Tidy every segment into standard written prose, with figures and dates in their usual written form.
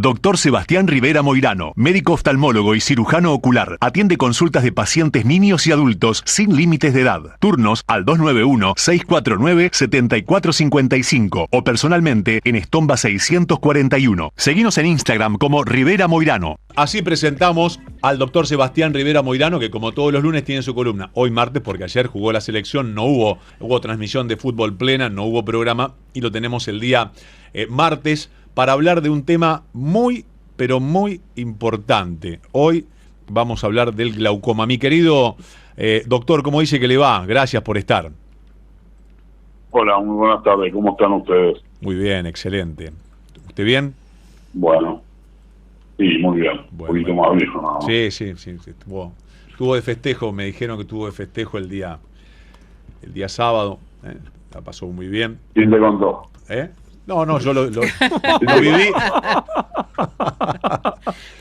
Doctor Sebastián Rivera Moirano, médico oftalmólogo y cirujano ocular. Atiende consultas de pacientes niños y adultos sin límites de edad. Turnos al 291-649-7455 o personalmente en Estomba 641. Seguinos en Instagram como Rivera Moirano. Así presentamos al doctor Sebastián Rivera Moirano, que como todos los lunes tiene su columna. Hoy martes, porque ayer jugó la selección, no hubo transmisión de fútbol plena, no hubo programa, y lo tenemos el día martes para hablar de un tema muy, pero muy importante. Hoy vamos a hablar del glaucoma. Mi querido doctor, ¿cómo dice que le va? Gracias por estar. Hola, muy buenas tardes. ¿Cómo están ustedes? Muy bien, excelente. ¿Usted bien? Bueno, sí, muy bien. Un poquito más viejo nada más. Sí. Estuvo de festejo, me dijeron que estuvo de festejo el día sábado. La pasó muy bien. ¿Quién te contó? No, yo lo viví.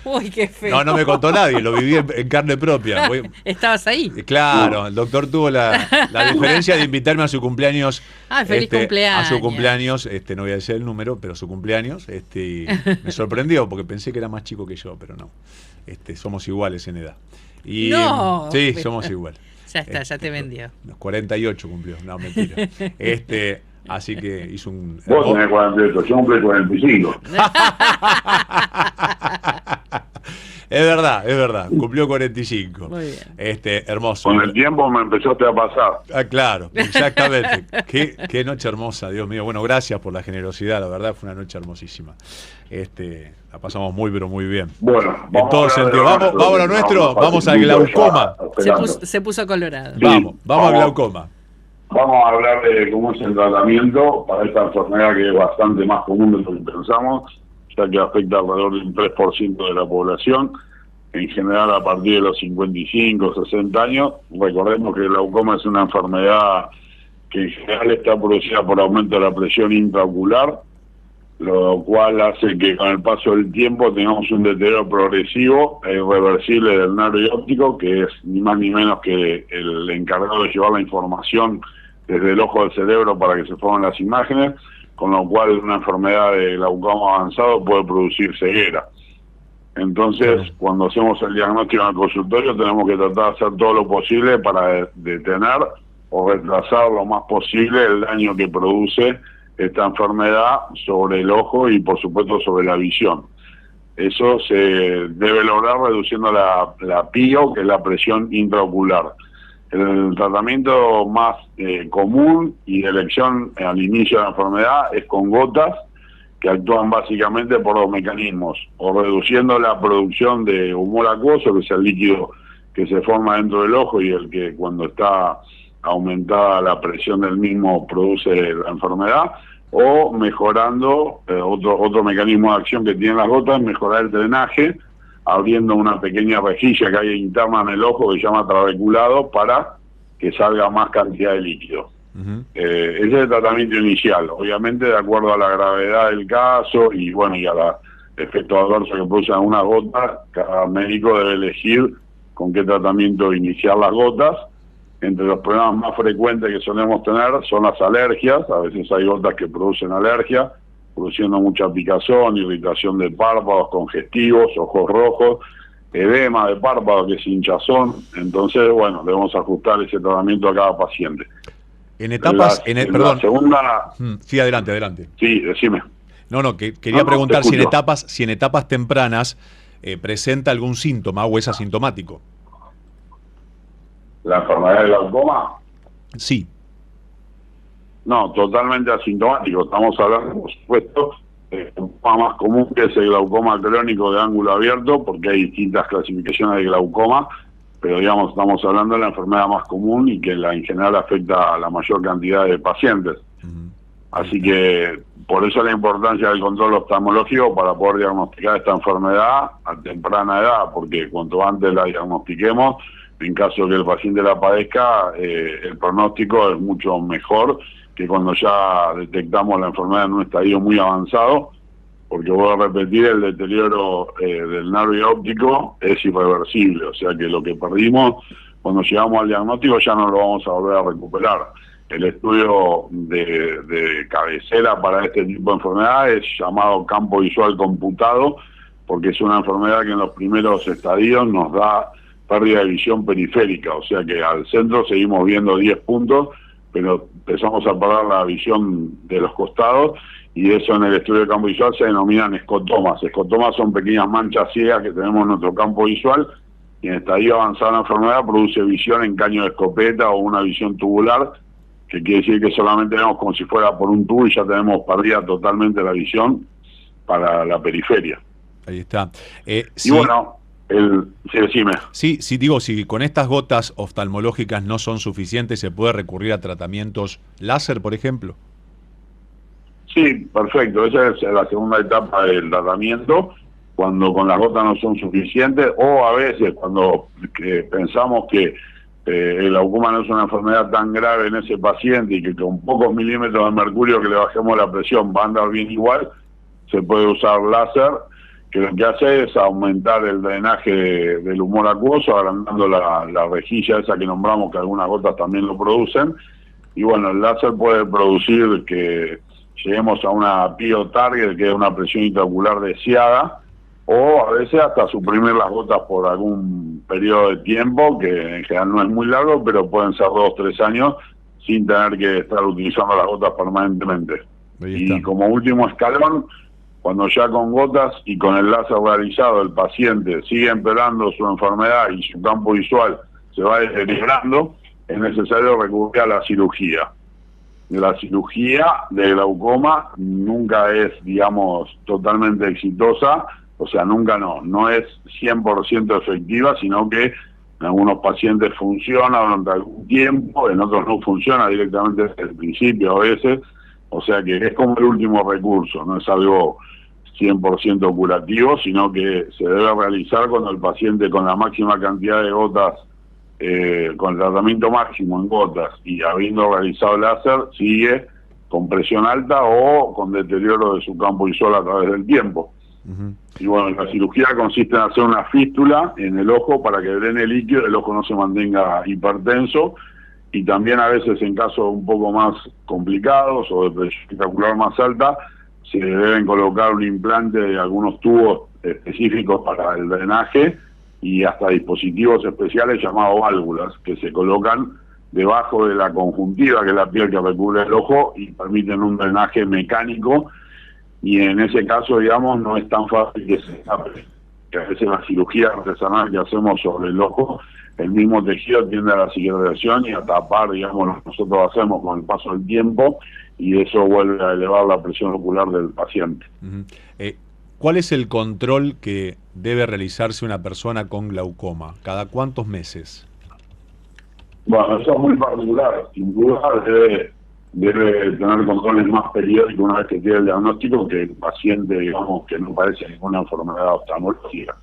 Uy, qué feo. No me contó nadie, lo viví en carne propia. ¿Estabas ahí? Claro, el doctor tuvo la diferencia de invitarme a su cumpleaños. Feliz cumpleaños. A su cumpleaños, no voy a decir el número, pero su cumpleaños, y me sorprendió porque pensé que era más chico que yo, pero no. Somos iguales en edad. Y, no. Sí, somos iguales. Ya está, ya te vendió. 48 cumplió, no, mentira. Así que hizo un... Vos tenés 48, yo cumplí 45. Es verdad, cumplió 45. Muy bien. Hermoso. Con el tiempo me empezaste a pasar. Claro, exactamente. Qué noche hermosa, Dios mío. Bueno, gracias por la generosidad, la verdad fue una noche hermosísima. La pasamos muy, pero muy bien. Bueno, en todo sentido. Vamos a lo nuestro, vamos al glaucoma. Se puso colorado. Sí, vamos al glaucoma. Vamos a hablar de cómo es el tratamiento para esta enfermedad que es bastante más común de lo que pensamos, ya que afecta alrededor del 3% de la población, en general a partir de los 55, 60 años. Recordemos que el glaucoma es una enfermedad que en general está producida por aumento de la presión intraocular, lo cual hace que con el paso del tiempo tengamos un deterioro progresivo e irreversible del nervio óptico, que es ni más ni menos que el encargado de llevar la información desde el ojo al cerebro para que se formen las imágenes, con lo cual una enfermedad de glaucoma avanzado puede producir ceguera. Entonces, cuando hacemos el diagnóstico en el consultorio, tenemos que tratar de hacer todo lo posible para detener o retrasar lo más posible el daño que produce esta enfermedad sobre el ojo y, por supuesto, sobre la visión. Eso se debe lograr reduciendo la PIO, que es la presión intraocular. El tratamiento más común y de elección al inicio de la enfermedad es con gotas, que actúan básicamente por dos mecanismos: o reduciendo la producción de humor acuoso, que es el líquido que se forma dentro del ojo y el que, cuando está aumentada la presión del mismo, produce la enfermedad, o mejorando otro mecanismo de acción que tienen las gotas, mejorar el drenaje, abriendo una pequeña rejilla que hay interna en el ojo que se llama trabeculado para que salga más cantidad de líquido. Ese es el tratamiento inicial, obviamente de acuerdo a la gravedad del caso y a los efectos adversos que producen algunas gotas. Cada médico debe elegir con qué tratamiento iniciar las gotas. Entre los problemas más frecuentes que solemos tener son las alergias. A veces hay gotas que producen alergia, produciendo mucha picazón, irritación de párpados, congestivos, ojos rojos, edema de párpados, que es hinchazón. Entonces, debemos ajustar ese tratamiento a cada paciente. En etapas, perdón. La segunda... Sí, adelante. Sí, decime. Quería preguntar si en etapas tempranas presenta algún síntoma o es asintomático. ¿La enfermedad del glaucoma? Sí. No, totalmente asintomático. Estamos hablando, por supuesto, de un más común, que es el glaucoma crónico de ángulo abierto, porque hay distintas clasificaciones de glaucoma, pero estamos hablando de la enfermedad más común y que en general afecta a la mayor cantidad de pacientes. Así que por eso la importancia del control oftalmológico para poder diagnosticar esta enfermedad a temprana edad, porque cuanto antes la diagnostiquemos, en caso de que el paciente la padezca, el pronóstico es mucho mejor que cuando ya detectamos la enfermedad en un estadio muy avanzado, porque voy a repetir, el deterioro del nervio óptico es irreversible, o sea que lo que perdimos cuando llegamos al diagnóstico ya no lo vamos a volver a recuperar. el estudio de cabecera para este tipo de enfermedad es llamado campo visual computado, porque es una enfermedad que en los primeros estadios nos da pérdida de visión periférica, o sea que al centro seguimos viendo 10 puntos, pero empezamos a perder la visión de los costados, y eso en el estudio de campo visual se denominan escotomas. Escotomas son pequeñas manchas ciegas que tenemos en nuestro campo visual, y en estadio avanzado de la enfermedad produce visión en caño de escopeta o una visión tubular, que quiere decir que solamente vemos como si fuera por un tubo y ya tenemos perdida totalmente la visión para la periferia. Ahí está. Y bueno, sí, decime. Sí, digo, si con estas gotas oftalmológicas no son suficientes, ¿se puede recurrir a tratamientos láser, por ejemplo? Sí, perfecto. Esa es la segunda etapa del tratamiento, cuando con las gotas no son suficientes, o a veces cuando pensamos que el glaucoma no es una enfermedad tan grave en ese paciente y que con pocos milímetros de mercurio que le bajemos la presión va a andar bien igual, se puede usar láser, que lo que hace es aumentar el drenaje del humor acuoso, agrandando la rejilla esa que nombramos, que algunas gotas también lo producen. Y bueno, el láser puede producir que lleguemos a una PIO target, que es una presión intraocular deseada, o a veces hasta suprimir las gotas por algún periodo de tiempo, que en general no es muy largo, pero pueden ser 2 o 3 años, sin tener que estar utilizando las gotas permanentemente. Y como último escalón, cuando ya con gotas y con el láser realizado el paciente sigue empeorando su enfermedad y su campo visual se va deteriorando, es necesario recurrir a la cirugía. La cirugía de glaucoma nunca es, digamos, totalmente exitosa, o sea, no es 100% efectiva, sino que en algunos pacientes funciona durante algún tiempo, en otros no funciona directamente desde el principio a veces, o sea que es como el último recurso, no es algo 100% curativo, sino que se debe realizar cuando el paciente con la máxima cantidad de gotas, con el tratamiento máximo en gotas y habiendo realizado el láser, sigue con presión alta o con deterioro de su campo visual a través del tiempo. Y bueno, la cirugía consiste en hacer una fístula en el ojo para que drene líquido, el ojo no se mantenga hipertenso, y también a veces en casos un poco más complicados o de presión intraocular más alta, se deben colocar un implante de algunos tubos específicos para el drenaje y hasta dispositivos especiales llamados válvulas, que se colocan debajo de la conjuntiva, que es la piel que recubre el ojo, y permiten un drenaje mecánico, y en ese caso, digamos, no es tan fácil que se escape. Que a veces la cirugía artesanal que hacemos sobre el ojo, el mismo tejido tiende a la cicatrización y a tapar, digamos, lo que nosotros hacemos con el paso del tiempo, y eso vuelve a elevar la presión ocular del paciente. ¿Cuál es el control que debe realizarse una persona con glaucoma? ¿Cada cuántos meses? Bueno, eso es muy particular. Sin duda debe tener controles más periódicos una vez que tiene el diagnóstico, que el paciente, digamos, que no padece ninguna enfermedad oftalmológica.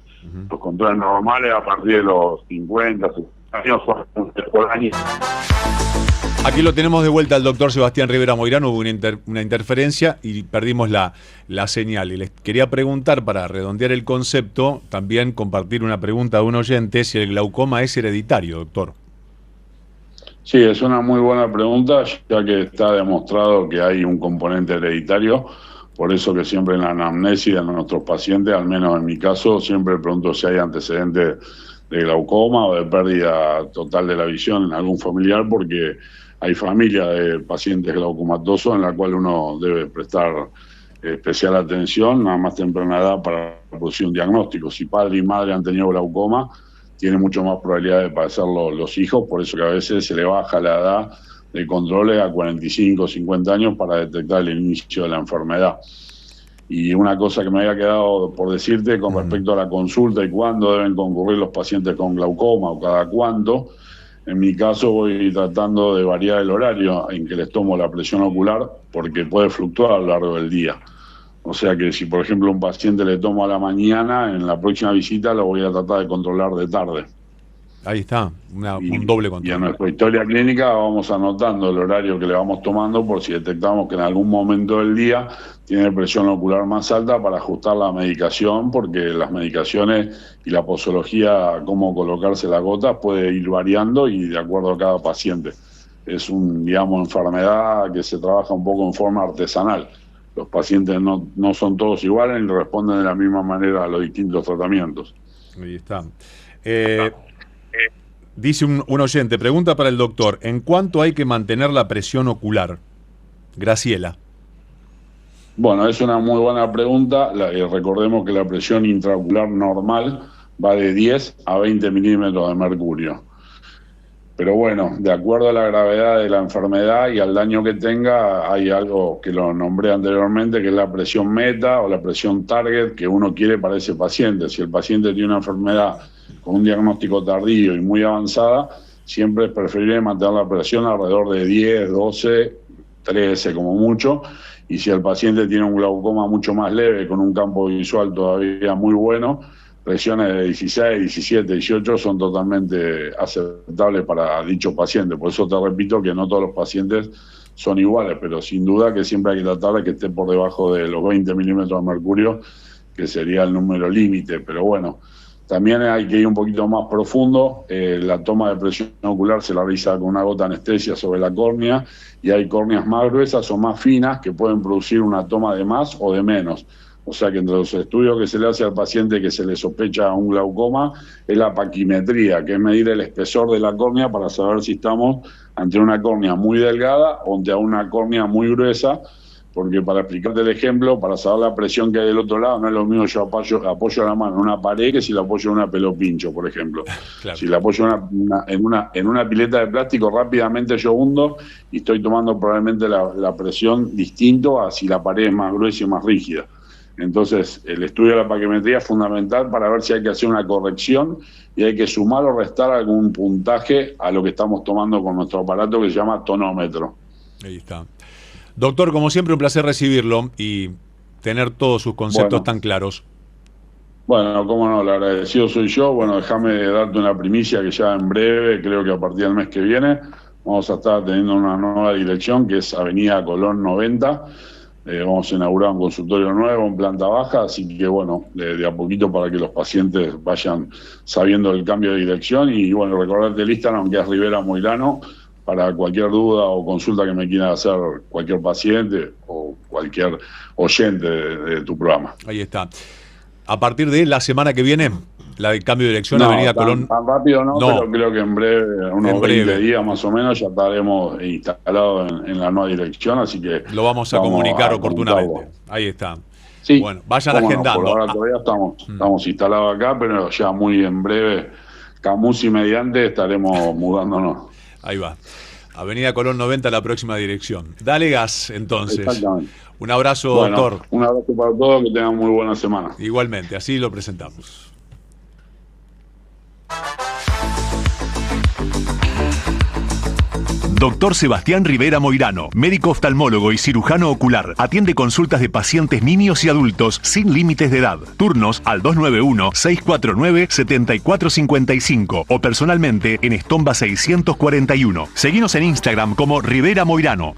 Los controles normales a partir de los 50, 60 años son por año. Aquí lo tenemos de vuelta al doctor Sebastián Rivera Moirano. Hubo una interferencia y perdimos la señal. Y les quería preguntar, para redondear el concepto, también compartir una pregunta de un oyente, si el glaucoma es hereditario, doctor. Sí, es una muy buena pregunta, ya que está demostrado que hay un componente hereditario. Por eso que siempre en la anamnesis de nuestros pacientes, al menos en mi caso, siempre pregunto si hay antecedentes de glaucoma o de pérdida total de la visión en algún familiar, porque hay familias de pacientes glaucomatosos en la cual uno debe prestar especial atención a más temprana edad para producir un diagnóstico. Si padre y madre han tenido glaucoma, tiene mucho más probabilidad de padecerlo los hijos, por eso que a veces se le baja la edad de controles a 45, 50 años para detectar el inicio de la enfermedad. Y una cosa que me había quedado por decirte con respecto a la consulta y cuándo deben concurrir los pacientes con glaucoma o cada cuánto, en mi caso voy tratando de variar el horario en que les tomo la presión ocular, porque puede fluctuar a lo largo del día. O sea que si por ejemplo un paciente le tomo a la mañana, en la próxima visita lo voy a tratar de controlar de tarde. Ahí está, un doble control. Y en nuestra historia clínica vamos anotando el horario que le vamos tomando por si detectamos que en algún momento del día tiene presión ocular más alta, para ajustar la medicación, porque las medicaciones y la posología, cómo colocarse las gotas, puede ir variando y de acuerdo a cada paciente. es digamos, enfermedad que se trabaja un poco en forma artesanal. Los pacientes no son todos iguales ni responden de la misma manera a los distintos tratamientos. Ahí está. Dice un oyente, pregunta para el doctor, ¿en cuánto hay que mantener la presión ocular? Graciela. Bueno, es una muy buena pregunta. Recordemos que la presión intraocular normal va de 10 a 20 milímetros de mercurio. Pero bueno, de acuerdo a la gravedad de la enfermedad y al daño que tenga, hay algo que lo nombré anteriormente, que es la presión meta o la presión target que uno quiere para ese paciente. Si el paciente tiene una enfermedad con un diagnóstico tardío y muy avanzada, siempre es preferible mantener la presión alrededor de 10, 12, 13 como mucho. Y si el paciente tiene un glaucoma mucho más leve, con un campo visual todavía muy bueno, presiones de 16, 17, 18 son totalmente aceptables para dicho paciente. Por eso te repito que no todos los pacientes son iguales, pero sin duda que siempre hay que tratar de que esté por debajo de los 20 milímetros de mercurio, que sería el número límite. Pero bueno, también hay que ir un poquito más profundo. La toma de presión ocular se la realiza con una gota de anestesia sobre la córnea, y hay córneas más gruesas o más finas que pueden producir una toma de más o de menos. O sea que entre los estudios que se le hace al paciente que se le sospecha un glaucoma es la paquimetría, que es medir el espesor de la córnea para saber si estamos ante una córnea muy delgada o ante una córnea muy gruesa, porque para explicarte el ejemplo, para saber la presión que hay del otro lado, no es lo mismo yo apoyo la mano en una pared que si la apoyo en una pelopincho, por ejemplo. Claro. Si la apoyo en una pileta de plástico, rápidamente yo hundo y estoy tomando probablemente la presión distinto a si la pared es más gruesa y más rígida. Entonces, el estudio de la paquimetría es fundamental para ver si hay que hacer una corrección y hay que sumar o restar algún puntaje a lo que estamos tomando con nuestro aparato que se llama tonómetro. Ahí está. Doctor, como siempre, un placer recibirlo y tener todos sus conceptos tan claros. Bueno, cómo no, el agradecido soy yo. Bueno, déjame darte una primicia que ya en breve, creo que a partir del mes que viene, vamos a estar teniendo una nueva dirección que es Avenida Colón 90. Vamos a inaugurar un consultorio nuevo en planta baja, así que bueno, de a poquito para que los pacientes vayan sabiendo el cambio de dirección. Y bueno, recordarte el Instagram, que es Rivera Moirano, para cualquier duda o consulta que me quiera hacer cualquier paciente o cualquier oyente de tu programa. Ahí está. A partir de la semana que viene, la de cambio de dirección, Avenida Colón. Tan rápido no, pero creo que en breve, unos 20 días más o menos, ya estaremos instalados en la nueva dirección, así que lo vamos a comunicar oportunamente. Ahí está. Sí, bueno, vayan agendando. Por ahora todavía estamos instalados acá, pero ya muy en breve, Camusi mediante, estaremos mudándonos. Ahí va. Avenida Colón 90, la próxima dirección. Dale gas, entonces. Exactamente. Un abrazo, doctor. Un abrazo para todos, que tengan muy buena semana. Igualmente, así lo presentamos. Doctor Sebastián Rivera Moirano, médico oftalmólogo y cirujano ocular. Atiende consultas de pacientes niños y adultos sin límites de edad. Turnos al 291-649-7455 o personalmente en Estomba 641. Seguinos en Instagram como Rivera Moirano.